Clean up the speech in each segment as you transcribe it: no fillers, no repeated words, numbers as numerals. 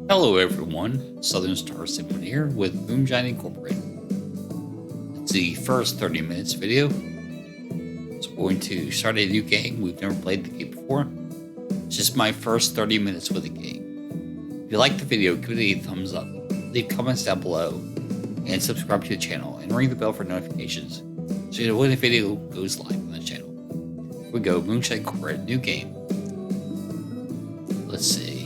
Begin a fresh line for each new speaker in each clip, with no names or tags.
Hello everyone, Southern Star Simon here with Moonshine Incorporated. It's the first 30 minutes video. So we're going to start a new game. We've never played the game before. It's just my first 30 minutes with the game. If you like the video, give it a thumbs up, leave comments down below, and subscribe to the channel, and ring the bell for notifications so you know when a video goes live on the channel. Here we go, Moonshine Incorporated, new game. Let's see.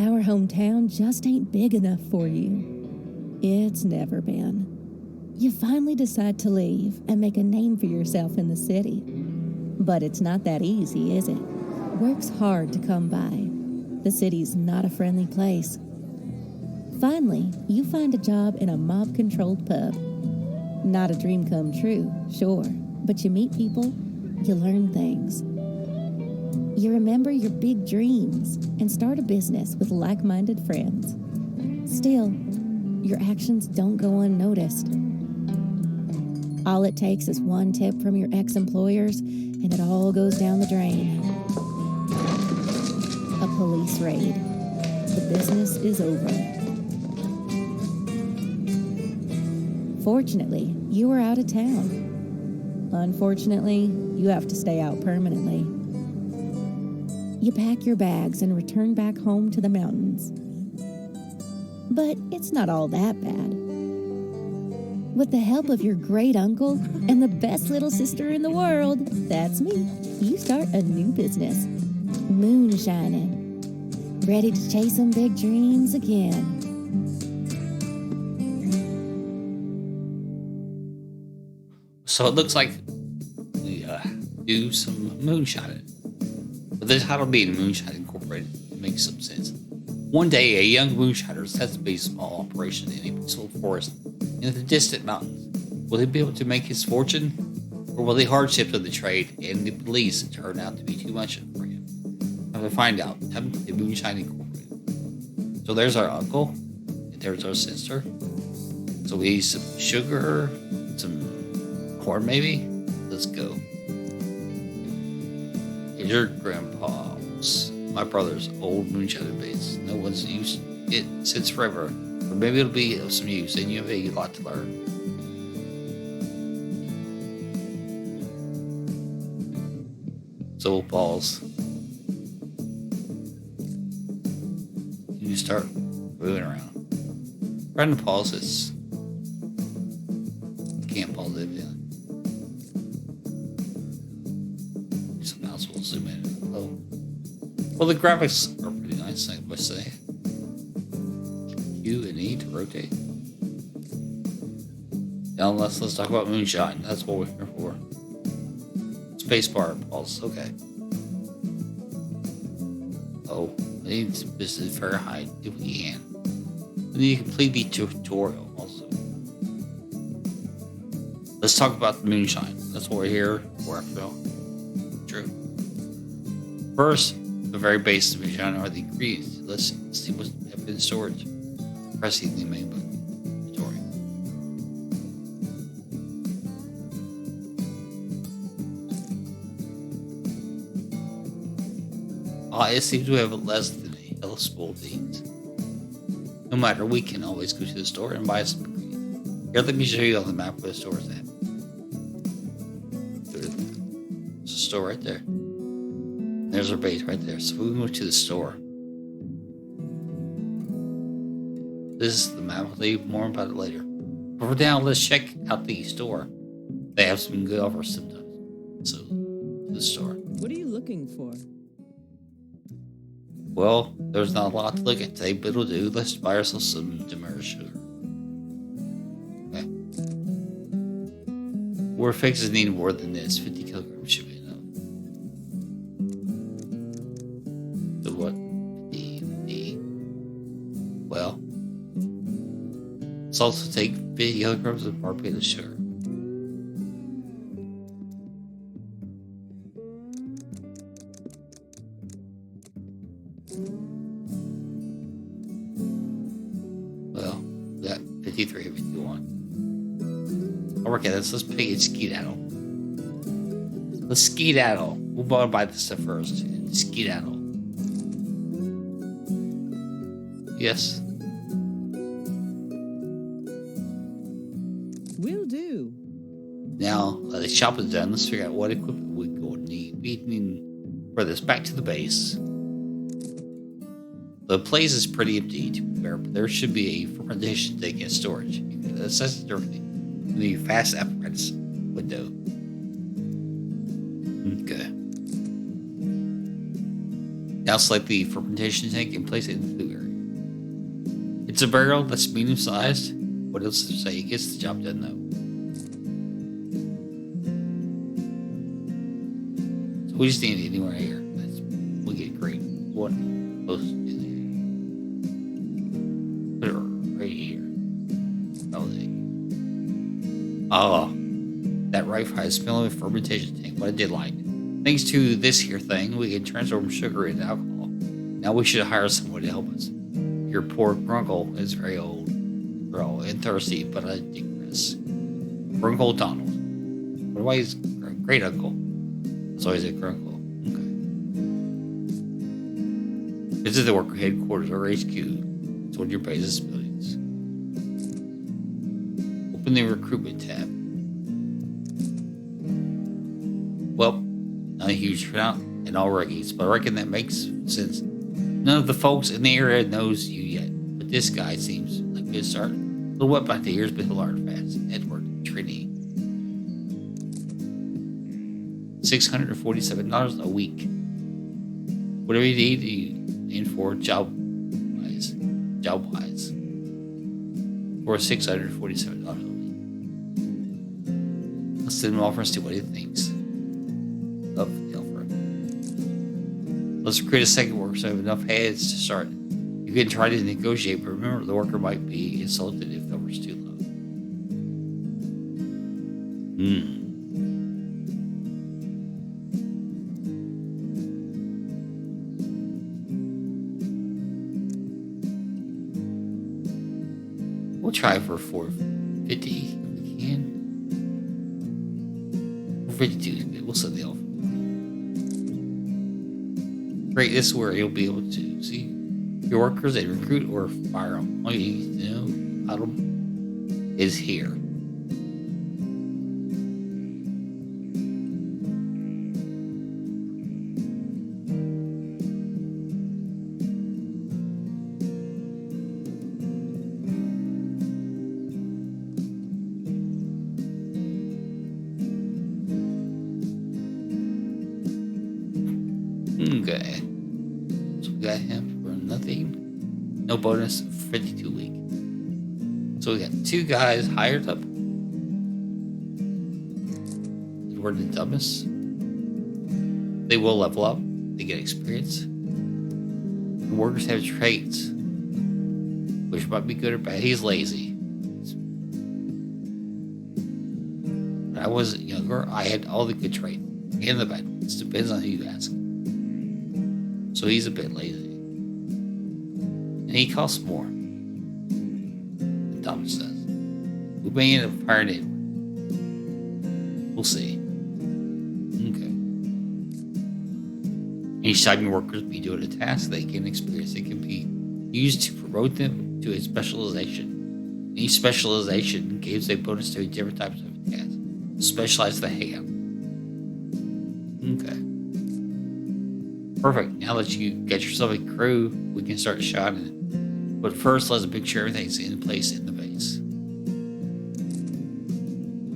Our hometown just ain't big enough for you. It's never been. You finally decide to leave and make a name for yourself in the city. But it's not that easy, is it? Work's hard to come by. The city's not a friendly place. Finally, you find a job in a mob-controlled pub. Not a dream come true, sure, but you meet people, you learn things. You remember your big dreams and start a business with like-minded friends. Still, your actions don't go unnoticed. All it takes is one tip from your ex-employers and it all goes down the drain. A police raid. The business is over. Fortunately, you are out of town. Unfortunately, you have to stay out permanently. You pack your bags and return back home to the mountains. But it's not all that bad. With the help of your great uncle and the best little sister in the world, that's me, you start a new business. Moonshining. Ready to chase some big dreams again.
So it looks like we do some moonshining. But the title being Moonshine Incorporated makes some sense. One day, a young moonshiner sets up a small operation in a peaceful forest in the distant mountains. Will he be able to make his fortune? Or will the hardships of the trade and the police turn out to be too much for him? Time to find out. Time to Moonshine Incorporated. So there's our uncle, and there's our sister. So we need some sugar, some corn maybe? Let's go. Your grandpa's, my brother's old moonshine base. No one's used it since forever, but maybe it'll be of some use, and you have a lot to learn. So we'll pause. You start moving around. Trying to pause this. Can't pause it yet. We'll zoom in. Oh. Well, the graphics are pretty nice, I must say. Q and E to rotate. Now let's talk about Moonshine. That's what we're here for. Spacebar pulse. Okay. Oh, I need this is very high if we can. We need to complete the tutorial also. Let's talk about the Moonshine. That's what we're here for after all. True. First, the very base of Moonshine are the ingredients. Let's see what's in storage. Pressing the main button. Tutorial. It seems to have less than a eligible needs. No matter, we can always go to the store and buy some ingredients. Here, let me show you on the map where the store is at. There's a store right there. There's our base right there. So we can go to the store. This is the map. I'll tell you more about it later. But for now, let's check out the store. They have some good offers sometimes. So, to the store.
What are you looking for?
Well, there's not a lot to look at today, but it'll do. Let's buy ourselves some demerit sugar. Okay. We're fixing need more than this. 50 kilograms should be enough. So what? Well, let's also take 50 kilograms of barbecued sugar. Well, we got 53 or 51. I'll work at this. Let's pay it skedaddle. Let's skedaddle. We'll buy this stuff first. Skedaddle. Yes.
Will do.
Now that the shop is done, let's figure out what equipment we're going to need. We need for this back to the base. The place is pretty empty to be fair, but there should be a fermentation tank and storage. You can access it directly in the fast apparatus window. Okay. Now select the fermentation tank and place it in the thru area. It's a barrel that's medium sized. What else to say? It gets the job done though. So we just need anywhere here. We get great. One close to there. Put it right here. Oh, that rifle has smell of a fermentation tank. What I did like. Thanks to this here thing, we can transform sugar into alcohol. Now we should hire someone to help us. Your poor Grunkle is very old, bro, and thirsty, but I digress. Grunkle Donald. What why he's great uncle? That's always a Grunkle. Okay. Visit the worker headquarters or HQ. It's one of your base's buildings. Open the recruitment tab. Well, not a huge turnout in all Reggies, but I reckon that makes sense. None of the folks in the area knows you yet, but this guy seems like a good start. A little wet behind the ears, but he'll learn fast. Edward Trini. $647 a week. Whatever you need for job-wise. For $647 a week. Let's send him off and see what he thinks. Love the offer. Let's recruit a second worker so I have enough heads to start. You can try to negotiate, but remember the worker might be insulted if the number's too low. We'll try for $450 if we can. $452, we'll set the offer. Great, this is where you'll be able to see your workers and recruit or fire them. All you need to know about them is here. Okay. So we got him for nothing. No bonus, 52 week. So we got two guys hired up. We're the dumbest. They will level up. They get experience. The workers have traits, which might be good or bad. He's lazy. When I was younger, I had all the good traits and the bad ones. Depends on who you ask. So he's a bit lazy. And he costs more. Thomas says. We may end up firing it. We'll see. Okay. Each time your workers be doing a task, they gain experience. It can be used to promote them to a specialization. Each specialization gives a bonus to different types of tasks. Specialize the hand. Okay. Perfect. Now that you get yourself a crew, we can start shining. But first, let's make sure everything's in place in the base.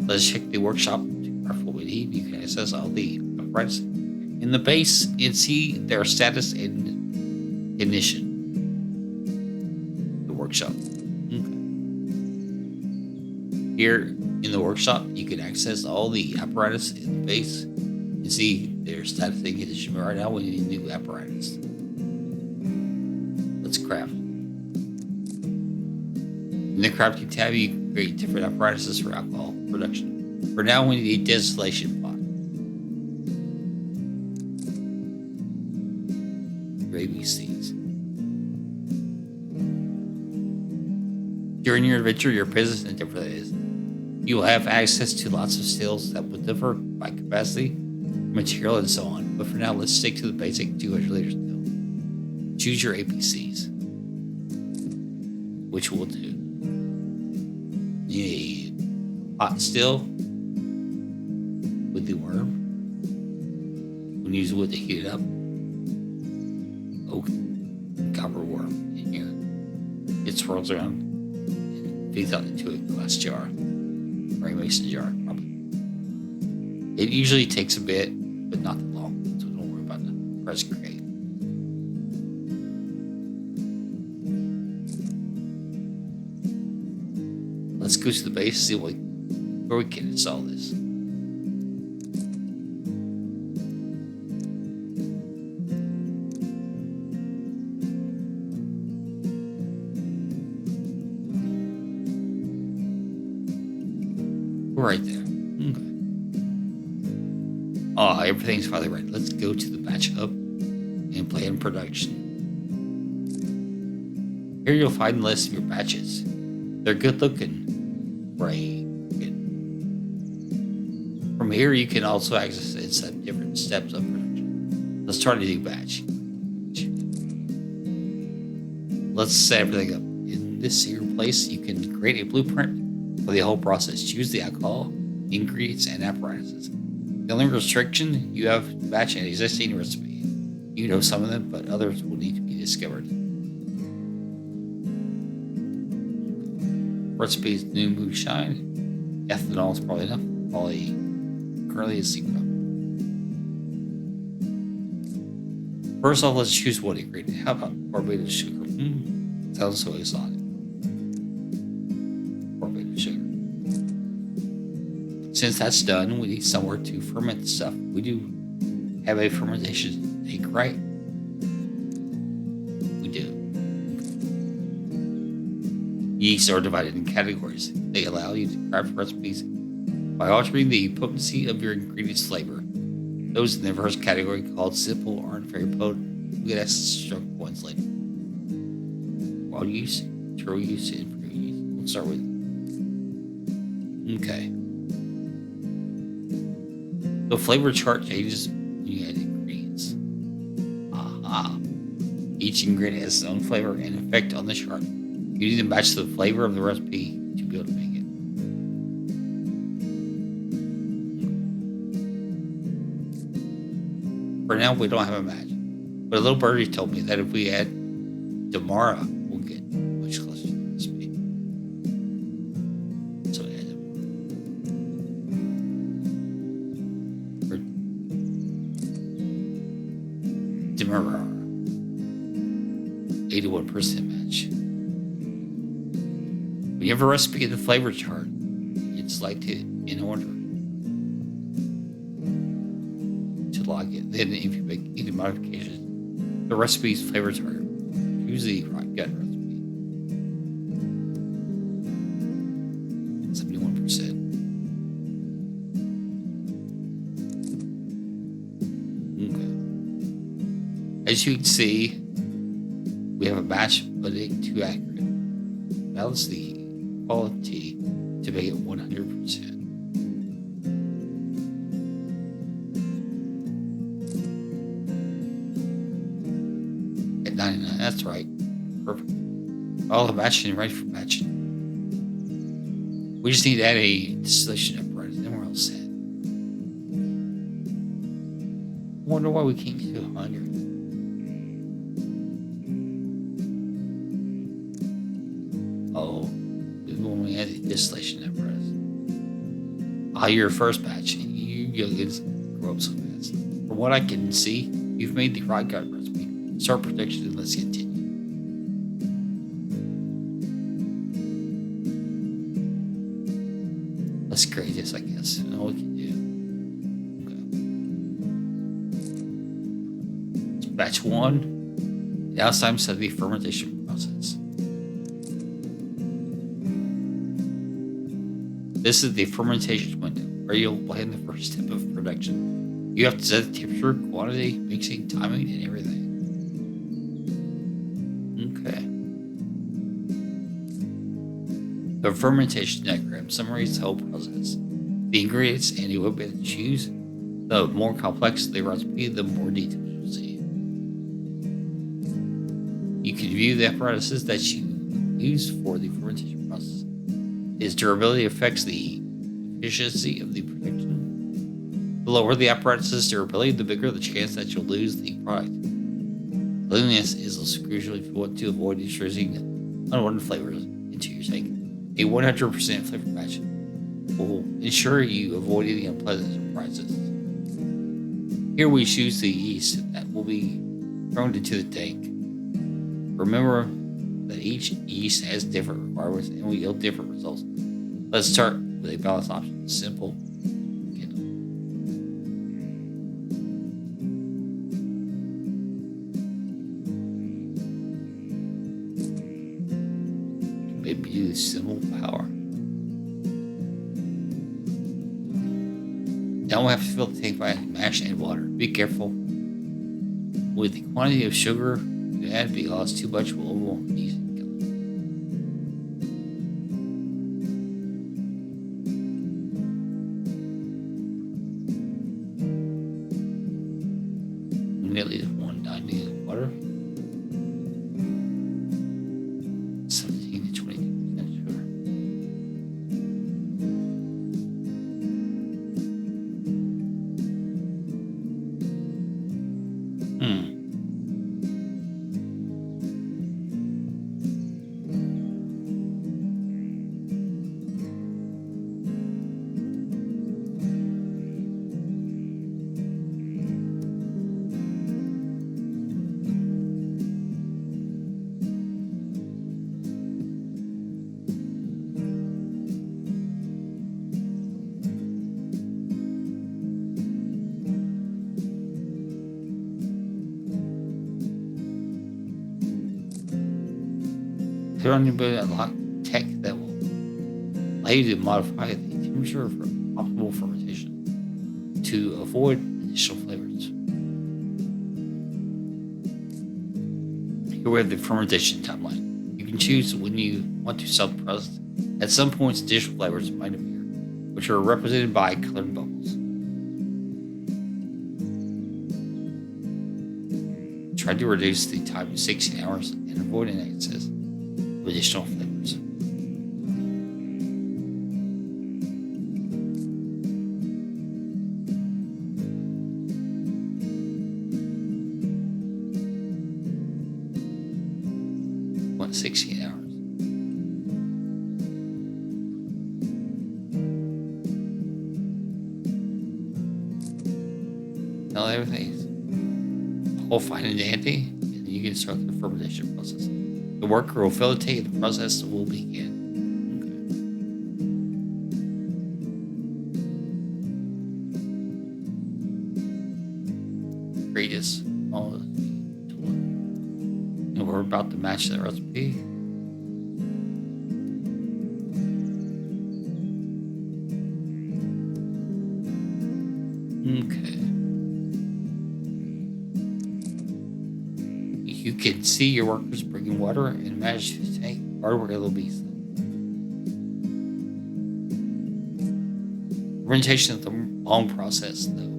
Let's check the workshop for what we need. You can access all the apparatus in the base and see their status and ignition. The workshop. Okay. Here in the workshop, you can access all the apparatus in the base and see their status and condition. Right now, we need a new apparatus. Let's craft. In the crafting tab, you can create different apparatuses for alcohol production. For now, we need a distillation pot. Gravy seeds. During your adventure, your business and different is. You will have access to lots of stills that will differ by capacity. material, and so on. But for now, let's stick to the basic 200 liters still. Choose your APCs, which we'll do. You need hot still with the worm. We'll use wood to heat it up. Oak and copper worm in here. It swirls around and feeds out into a glass jar or a mason jar, probably. It usually takes a bit, but not that long, so don't worry about the press crate. Let's go to the base, see where we can install this. Right there. Okay. Oh, everything's finally right. Let's go to the batch hub and plan production. Here you'll find the list of your batches. They're good looking. Right. Good. From here you can also access and set different steps of production. Let's start a new batch. Let's set everything up. In this here place, you can create a blueprint for the whole process. Choose the alcohol, ingredients, and apparatuses. The only restriction you have to batch an existing recipe. You know some of them, but others will need to be discovered. Recipe is new moonshine. Ethanol is probably enough. Probably currently is 0. First off, let's choose one ingredient. How about carbonated sugar? Sounds so exotic. Since that's done, we need somewhere to ferment the stuff. We do have a fermentation tank, right? We do. Yeasts are divided in categories. They allow you to craft recipes by altering the potency of your ingredients' flavor. Those in the first category, called simple, aren't very potent. We get extra points later. Wild yeast, true yeast, and fruit yeast. We'll start with. Okay. The flavor chart changes when you add ingredients. Aha. Each ingredient has its own flavor and effect on the chart. You need to match the flavor of the recipe to be able to make it. For now, we don't have a match. But a little birdie told me that if we add Damara, we'll get much closer to the recipe. So add Damara. 81% match. When you have a recipe in the flavor chart, it's selected in order to log it. Then if you make any modifications, the recipe's flavor chart, choose the right gut recipe. 71%. Okay. As you can see, we have a match, but it ain't too accurate. Balance the quality to make it 100%. At 99, that's right. Perfect. All the batching ready for batching. We just need to add a distillation apparatus, then we're all set. I wonder why we can't get to 100. Oh, when we add a distillation apparatus. Your first batch, and you youngins grow up so fast. From what I can see, you've made the right gut recipe. Start production and let's continue. Let's create this, I guess. And all we can do. Okay. It's batch 1. Now it's time to set the fermentation process. This is the fermentation window, where you'll plan the first step of production. You have to set the temperature, quantity, mixing, timing, and everything. Okay. The fermentation diagram summarizes the whole process. The ingredients and the equipment to choose, The more complex the recipe, the more details you'll see. You can view the apparatuses that you use for the fermentation process. Its durability affects the efficiency of the production. The lower the apparatus's durability, the bigger the chance that you'll lose the product. Cleanliness is crucial if you want to avoid introducing unwanted flavors into your steak. A 100% flavor match will ensure you avoid any unpleasant surprises. Here we choose the yeast that will be thrown into the tank. Remember that each yeast has different requirements and will yield different results. Let's start with a balanced option. Simple. Maybe use simple power. Now we have to fill the tank by mash and water. Be careful with the quantity of sugar you add because too much will overwhelm the yeast and kill it. Nearly 190 of water. 17 to 22% sugar. There on your ability to unlock tech that will allow you to modify the temperature for optimal fermentation to avoid additional flavors. Here we have the fermentation timeline. You can choose when you want to stop the process. At some points, additional flavors might appear, which are represented by colored bubbles. Try to reduce the time to 16 hours and avoid an excess of additional flavors. Want 16 hours. Now everything's all fine and dandy, and you can start the fermentation process. The worker will fill the tank and the process will begin. Okay. Greatest all and we're about to match that recipe. Okay. You can see your workers bringing water and manage to tank hard where it'll be. Fermentation is a long process, though.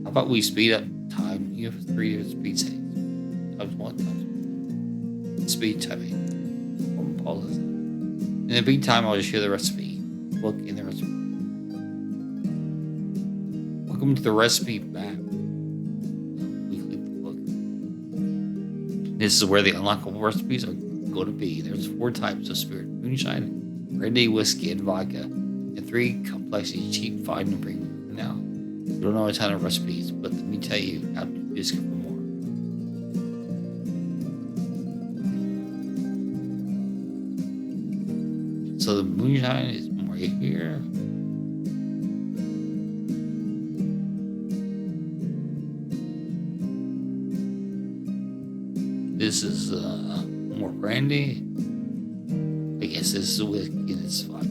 How about we speed up time? You have 3 different speed settings. Times 1, times 2. Speed timing. Pauses. In the meantime, I'll just share the recipe. Look in the recipe. Welcome to the recipe map. This is where the unlockable recipes are going to be. There's 4 types of spirit: moonshine, brandy, whiskey, and vodka, and 3 complexity cheap, find, and bring for now. You don't know a ton of recipes, but let me tell you how to discover more. So the moonshine is right here. This is more brandy. I guess this is whiskey and it's vodka.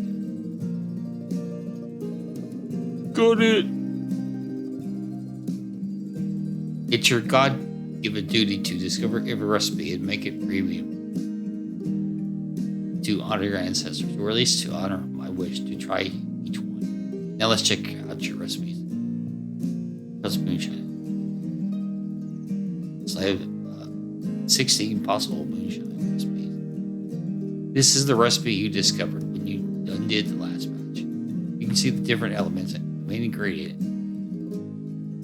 Got it. It's your God-given duty to discover every recipe and make it premium. To honor your ancestors, or at least to honor my wish to try each one. Now let's check out your recipes. Because moonshine. So I have 16 possible moonshine recipes. This is the recipe you discovered when you undid the last batch. You can see the different elements, the main ingredient,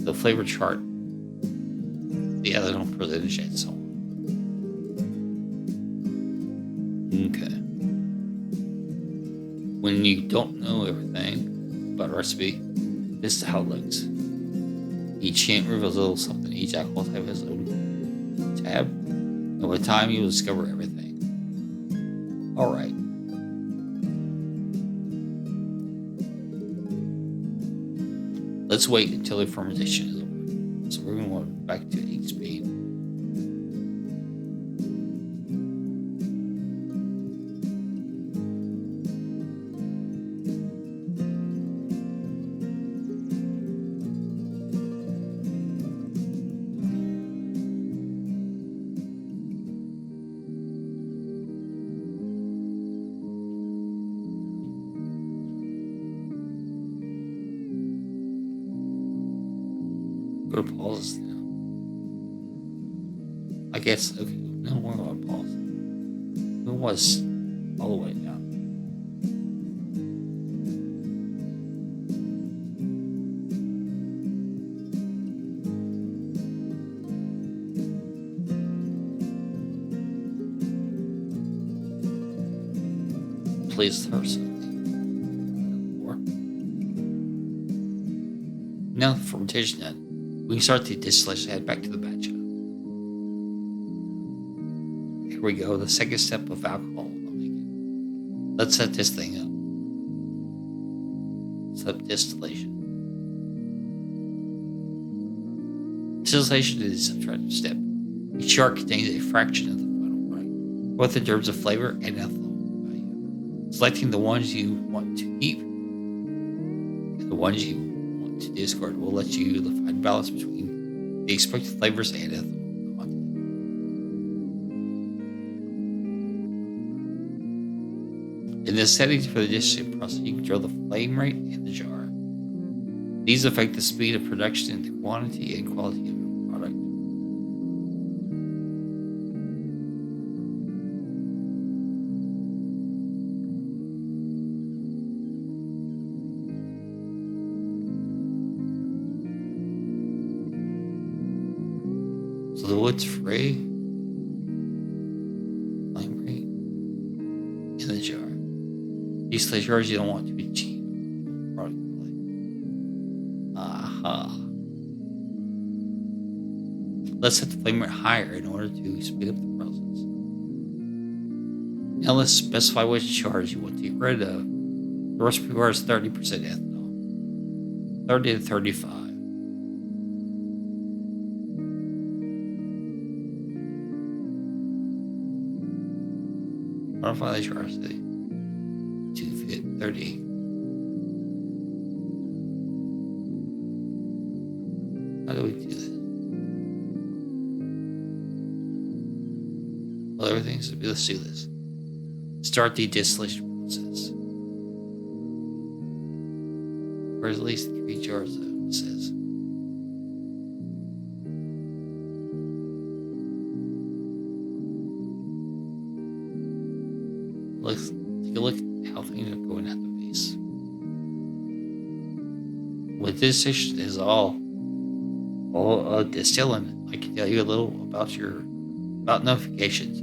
the flavor chart, the ethanol percentage, and so on. Okay. When you don't know everything about a recipe, this is how it looks. Each hint reveals a little something. Each alcohol type has its own tab. And with time, you'll discover everything. Alright. Let's wait until the fermentation is over. So we're going to go back to 8 speed. Go to pauses now. I guess, okay, no more on pause. It was all the way down. Please thirst something. More. Now the fermentation done. We can start the distillation. Head back to the batch. Here we go. The second step of alcohol making. Let's set this thing up. Set up distillation. Distillation is a subtractive step. Each jar contains a fraction of the final product, both in terms of flavor and ethanol value. Selecting the ones you want to keep and the ones you want to discard will let you find balance between the expected flavors and ethanol content. In the settings for the distillation process, you control the flame rate and the jar. These affect the speed of production and the quantity and quality of your product. So the wood's free, flame rate, in the jar. These jars you don't want to be cheap. Aha. Let's set the flame rate higher in order to speed up the process. Now let's specify which jars you want to get rid of. The recipe requires 30% ethanol, 30 to 35. Modify the jars to 30. How do we do this? Well, everything's to be. Let's do this. Start the distillation process. Or at least 3 jars, though, it says. Let's take a look at how things are going at the base. With this section is all distilling. I can tell you a little about notifications.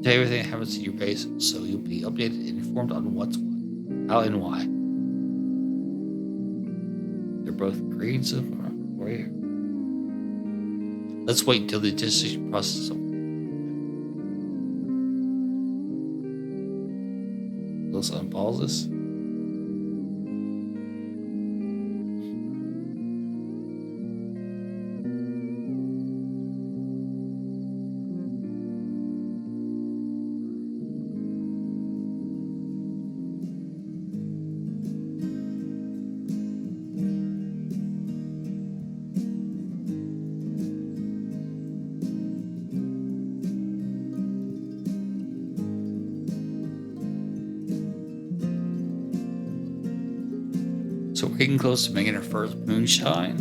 Tell you everything that happens in your base, so you'll be updated and informed on what's what, how and why. They're both green so far. Right here. Let's wait until the distillation process is over. Let's unpause this. So we're getting close to making our first moonshine.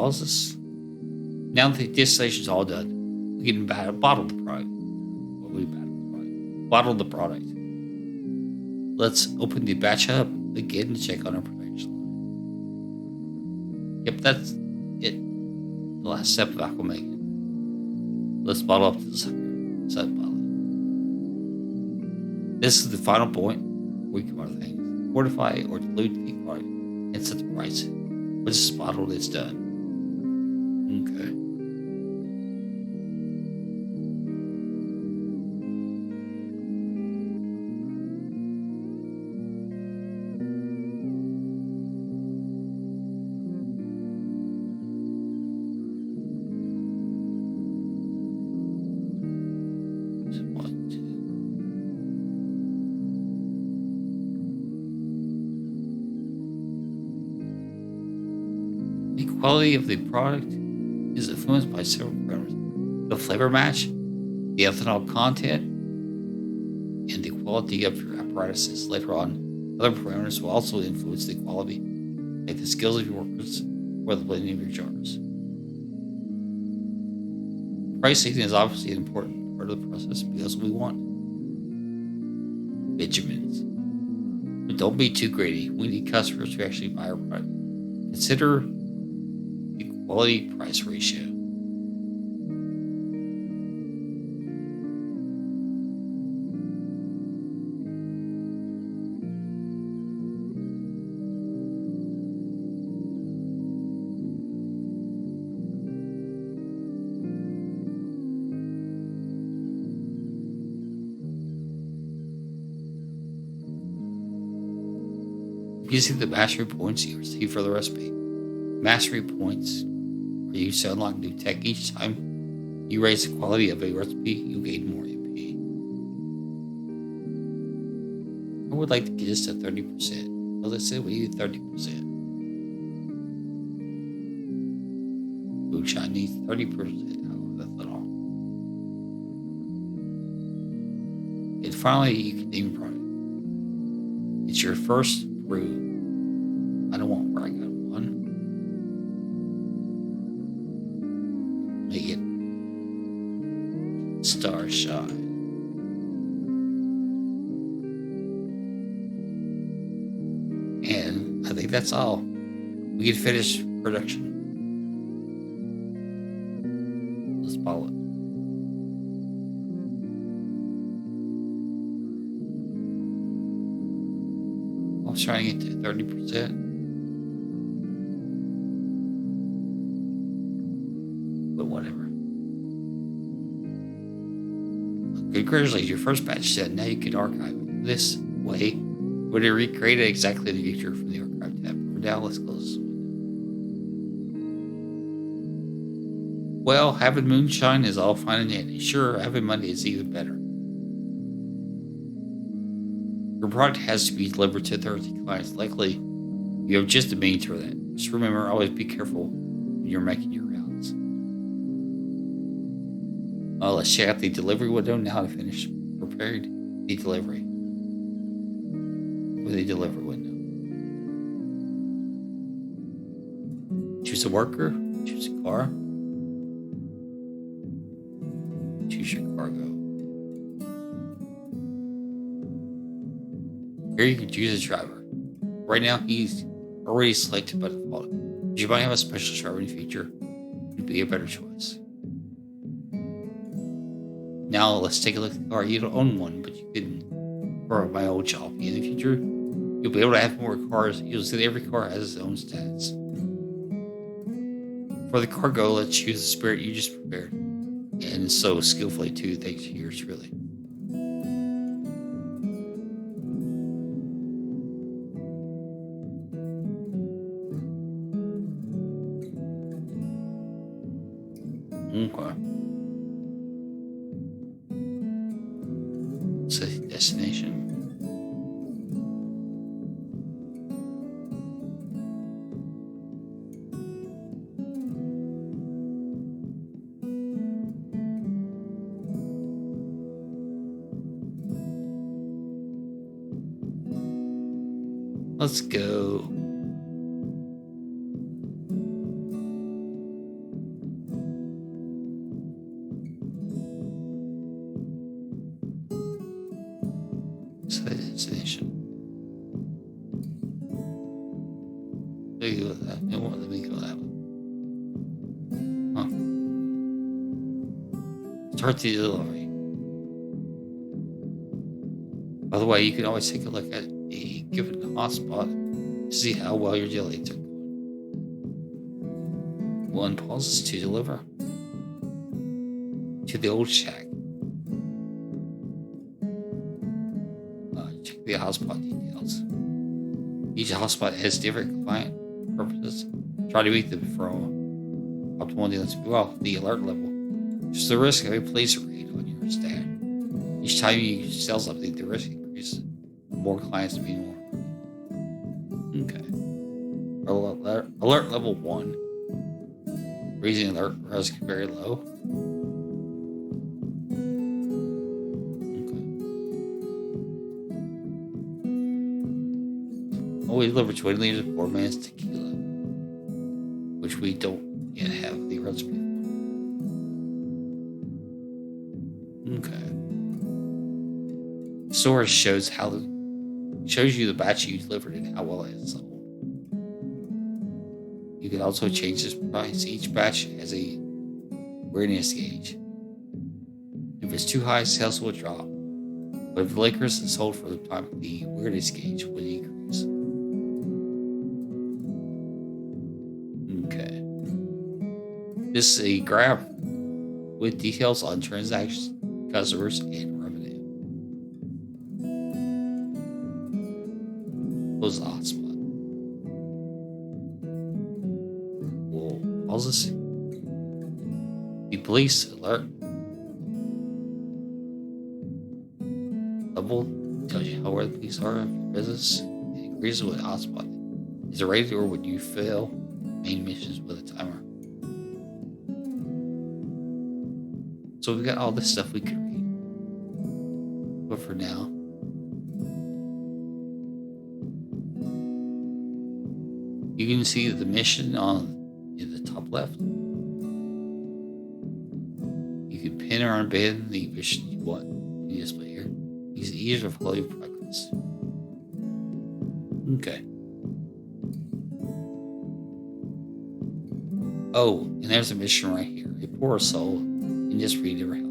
pauses. Now that the distillation's all done, we can bottle the product. Bottle the product. Let's open the batch up again to check on our production line. Yep, that's it. The last step of alcohol making. Let's bottle up to the set bottle. This is the final point where we come out of things. Fortify or dilute the product and set the price. Once it's bottled, it's done. Okay. The quality of the product is influenced by several parameters: the flavor match, the ethanol content, and the quality of your apparatuses. Later on, other parameters will also influence the quality, like the skills of your workers or the blending of your jars. Pricing is obviously an important part of the process because we want Benjamins. But don't be too greedy. We need customers to actually buy our product. Consider the quality price ratio. Using the mastery points you receive for the recipe. Mastery points are used to unlock new tech. Each time you raise the quality of a recipe, you gain more MP. I would like to get this to 30%. Well, let's say we need 30%. Moonshine needs 30% of ethanol. And finally, you can name your product. It's your first brew. I don't want where I got one. Make it Starshine. And I think that's all. We can finish production. Let's bottle it. I was trying to get to 30%. But whatever. Congratulations, your first batch is set. Now you can archive it. This way, would it recreate it exactly the future from the archive tab? For now, let's close this window. Well, having Moonshine is all fine and dandy. Sure, having money is even better. Your product has to be delivered to thirsty clients. Likely, you have just a means for that. Just remember, always be careful when you're making your rounds. Well, let's check out the delivery window now to finish preparing the delivery. With the delivery window. Choose a worker, choose a car, choose your cargo. Here you can choose a driver. Right now, he's already selected by default. But you might have a special driving feature. It'd be a better choice. Now let's take a look at the car. You don't own one, but you can borrow my old job. In the future, you'll be able to have more cars. You'll see that every car has its own stats. For the cargo, let's choose the spirit you just prepared. And so skillfully too, thanks to yours truly. Okay. Set destination. Let's go. Let me go with that. It won't let me go that way. Huh. Start the delivery. By the way, you can always take a look at a given hotspot to see how well your delays are going. One pauses to deliver to the old shack. Check the hotspot details. Each hotspot has different client purposes. Try to meet them from optimal dealings. Well, the alert level. Just the risk of a police raid on your staff. Each time you sell something, the risk increases. More clients to be more. Okay. Alert level 1. Raising alert risk very low. Okay. Always deliver 20 liters of 4 minutes tequila, which we don't yet have the recipe for. Okay. Storage shows you the batch you delivered and how well it is sold. You can also change this price. Each batch has a weirdness gauge. If it's too high, sales will drop. But if the liquor is sold for the time, the weirdness gauge will increase. Okay. This is a graph with details on transactions, customers, and revenue. Close the hotspot. We'll pause this. The police alert level tells you how aware the police are of your business. It increases with hotspot. Is it ready or would you fail main missions with a timer? So we've got all this stuff we could read. But for now, you can see the mission in the top left. You can pin or unpin the mission you want to display here. These are easier to follow your progress. Okay. Oh, and there's a mission right here. A poor soul in just read never help.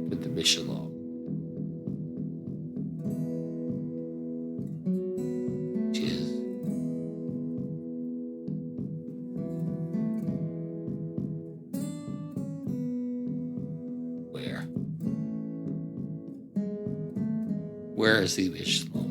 With the mission log. Which is where? Where is the mission log?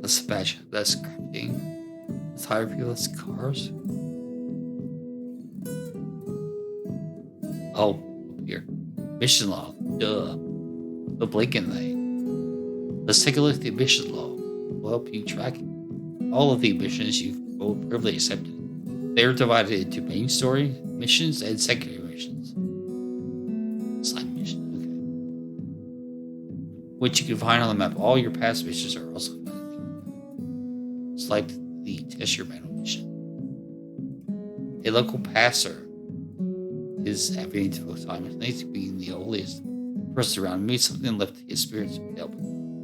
Let's batch. That's crafting. Let's hire people. That's cars. Oh, up here. Mission log. Duh. The blinking light. Let's take a look at the mission log. We'll help you track all of the missions you've privately accepted. They are divided into main story missions and secondary missions. Side mission. Okay. Which you can find on the map. All your past missions are also found. Select the test your mental mission. A local passer is having difficult time. It needs to be the oldest person around. Maybe something left his spirits to help,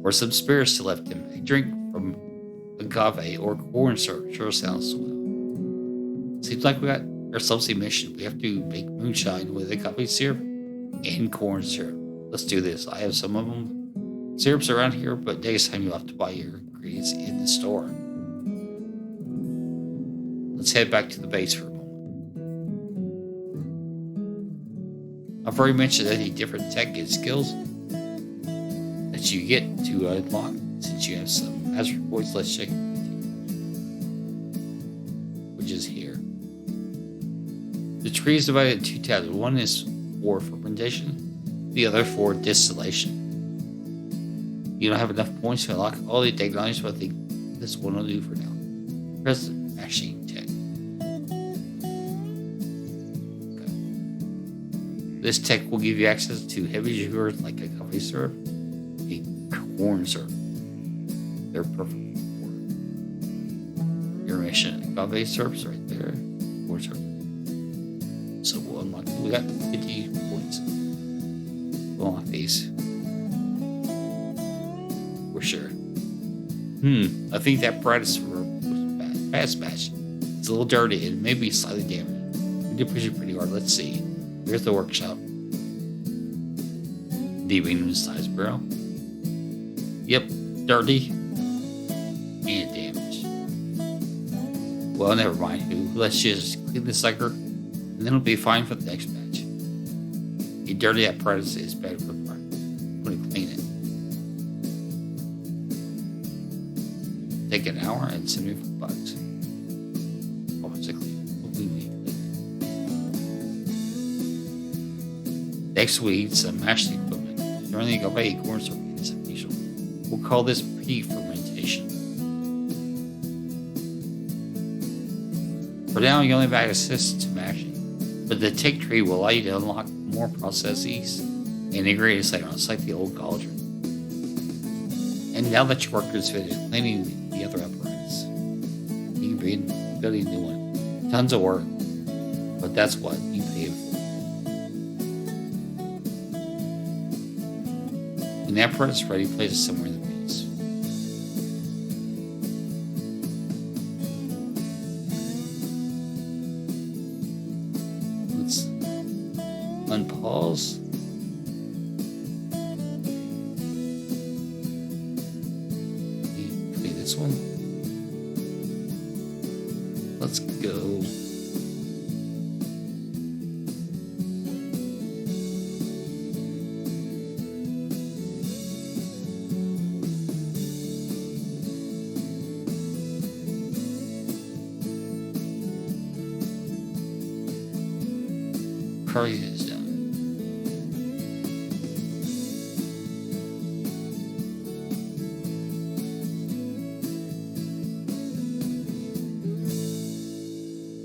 or some spirits to left him. A drink from agave or corn syrup sure sounds swell. Seems like we got ourselves a mission. We have to make moonshine with agave syrup and corn syrup. Let's do this. I have some of them. Syrups around here, but next time you'll have to buy your ingredients in the store. Let's head back to the base for a moment. I've already mentioned any different tech and skills that you get to unlock. Since you have some master points, let's check which is here. The tree is divided into 2 tabs. One is for fermentation, the other for distillation. You don't have enough points to unlock all the technologies, but I think this one will do for now. Press mashing. This tech will give you access to heavy sugars like a coffee syrup and corn syrup. They're perfect for it. Your mission agave syrups right there. More syrup. So we'll unlock. We got 50 points. Well, on my face. For sure. I think that apparatus for fast batch is a little dirty and maybe slightly damaged. We did push it pretty hard. Let's see. Here's the workshop. The medium size barrel. Yep, dirty and damaged. Well, never mind. Let's just clean this sucker, and then it'll be fine for the next batch. A dirty apparatus is better for the part. I'm gonna clean it. Take an hour and $75. Oh, it's a clean. Hopefully we clean it. Next we need some mashing equipment. During the agave corn syrup is official. We'll call this pre-fermentation. For now, you only have access to mashing, but the tech tree will allow you to unlock more processes and integrate it later on. It's like the old cauldron. And now that your worker is finished cleaning the other apparatus, you can begin building a new one. Tons of work, but that's what you pay for. When the apparatus is ready, place it somewhere in the base. Let's unpause. Okay, this one. Let's go. Curry is done.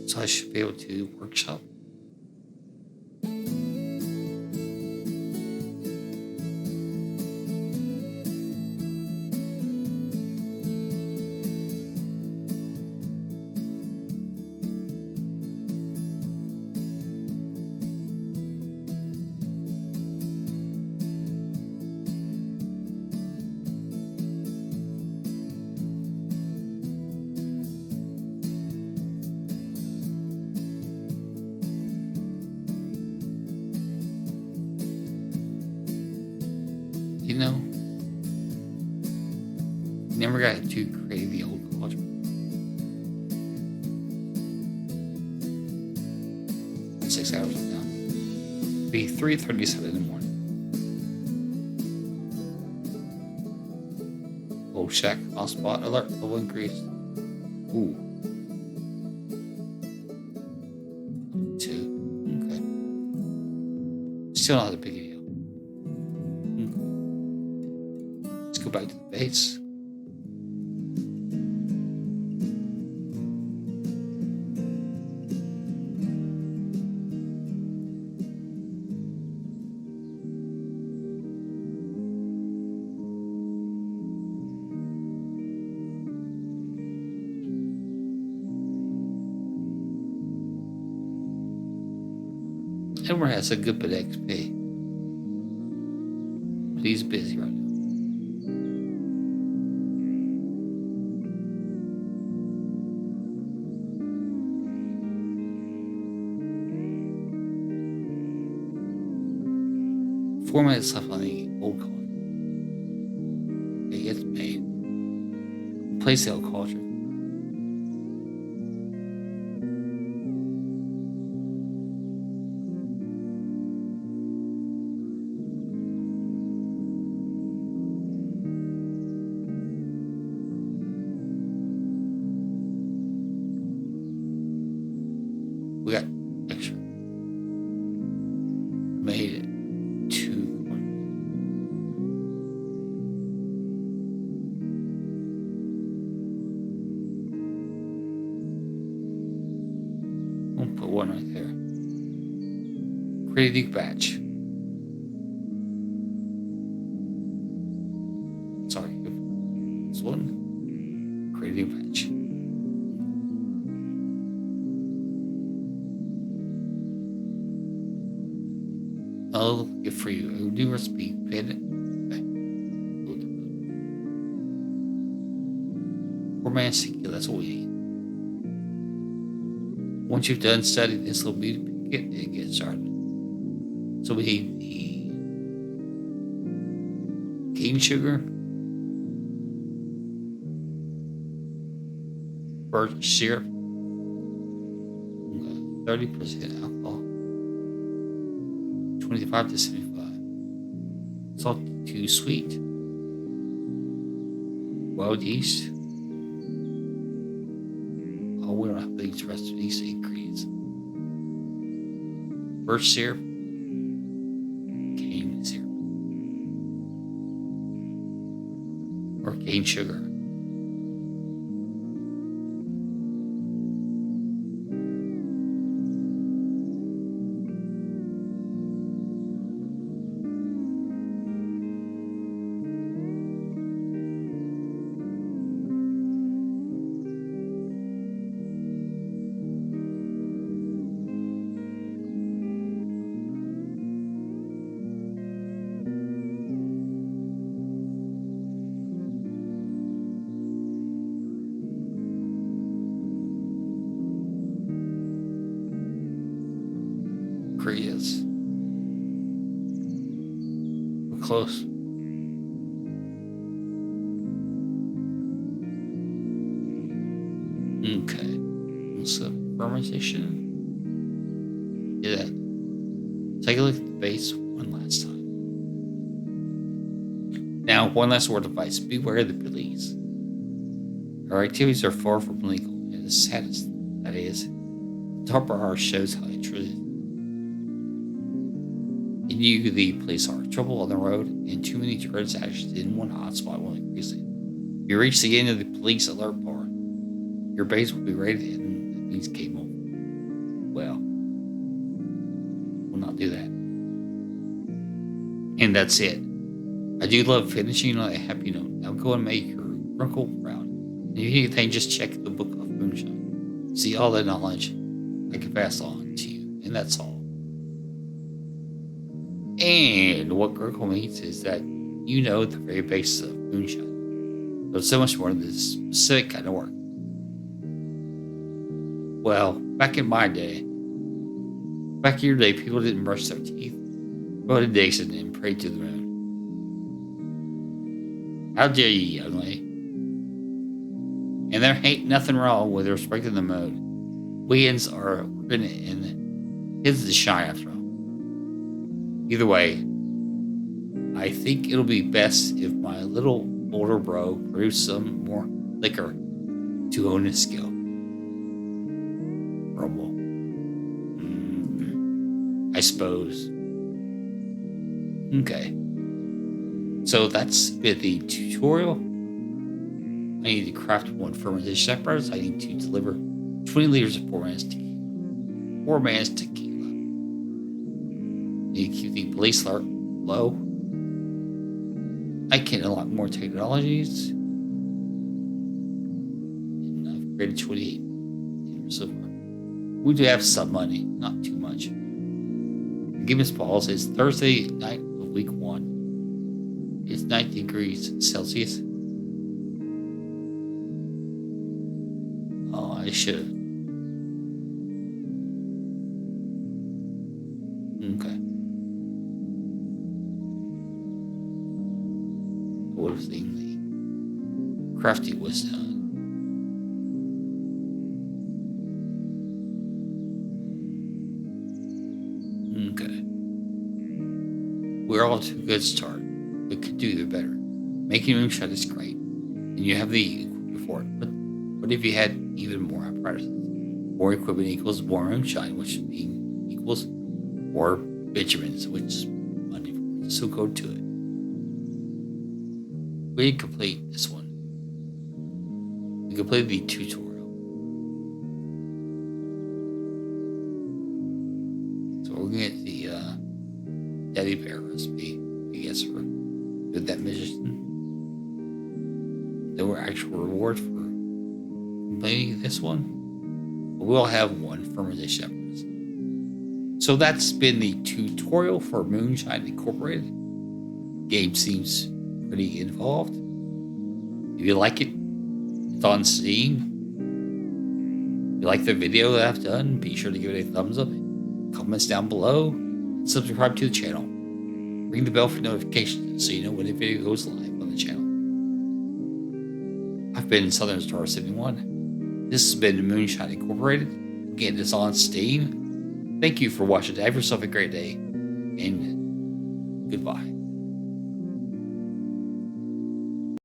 So I should be able to workshop. You know, never got too creative the old cauldron. 6 hours from now. Be 3:37 in the morning. Old shack, hotspot alert, level increase. Ooh. 2. Okay. Still not a big deal. Go back to the base. Edward has a good bit of XP, but he's busy right now. Four minutes left on the old cauldron. It gets made. Replace the old cauldron. We got extra. Made it. Put one right there. Create a new batch. Sorry, this one. Create a new batch. I'll get for you a new recipe. Poor man's tequila, that's what we need. Once you've done studying this little beauty picket, get started. So we need the cane sugar, birch syrup, 30% alcohol, 25 to 75. Salt to sweet. Wild yeast. Oh, we don't have to use the rest of these ingredients. Birch syrup. Cane syrup. Or cane sugar. Korea's. We're close. Okay. So fermentation. Yeah. Take a look at the base one last time. Now, one last word of advice. Beware of the police. Our activities are far from legal, and the saddest that is, the top bar shows how it truly is. And you, the police, are trouble on the road, and too many transactions in one hotspot will increase it. You reach the end of the police alert bar. Your base will be rated, and that means game over. Well, we'll not do that. And that's it. I do love finishing on a happy note. Now go and make your uncle proud. And if you need anything, just check the book of Moonshine. See all the knowledge I can pass on to you. And that's all. And what Gurgle means is that you know the very basis of Moonshine. But so much more than this specific kind of work. Well, back in my day, back in your day, people didn't brush their teeth, go to Dixon, and pray to the moon. How dare you, young lady? And there ain't nothing wrong with respecting the moon. Weekends are working and it's the shine after all. Either way, I think it'll be best if my little older bro brews some more liquor to hone his skill. Rumble. I suppose. Okay. So that's the tutorial. I need to craft one fermentation apparatus. I need to deliver 20 liters of poor man's tequila. Poor man's tequila. Need to keep the police alert low. I can unlock more technologies. And I've created 28 so far. We do have some money, not too much. The game is balls. It's Thursday night of week 1. It's 90 degrees Celsius. Oh, I should have. Okay. What if the crafty was done? Okay. We're all to a good start. We could do even better. Making moonshine is great, and you have the equipment for it. But what if you had even more apparatuses? More equipment equals more moonshine, which equals more Benjamins, which is money for it. So go to it. We complete this one. We completed the tutorial. So we're gonna get the Daddy Bear recipe, I guess, for did that mission. There were actual rewards for completing this one. But we'll have one fermentation apparatus. So that's been the tutorial for Moonshine Incorporated. Game seems pretty involved. If you like it, it's on Steam. If you like the video that I've done, be sure to give it a thumbs up, comments down below, and subscribe to the channel. Ring the bell for notifications so you know when a video goes live on the channel. I've been Southern Star 71. This has been Moonshine Incorporated. Again, it's on Steam. Thank you for watching. Have yourself a great day, and goodbye.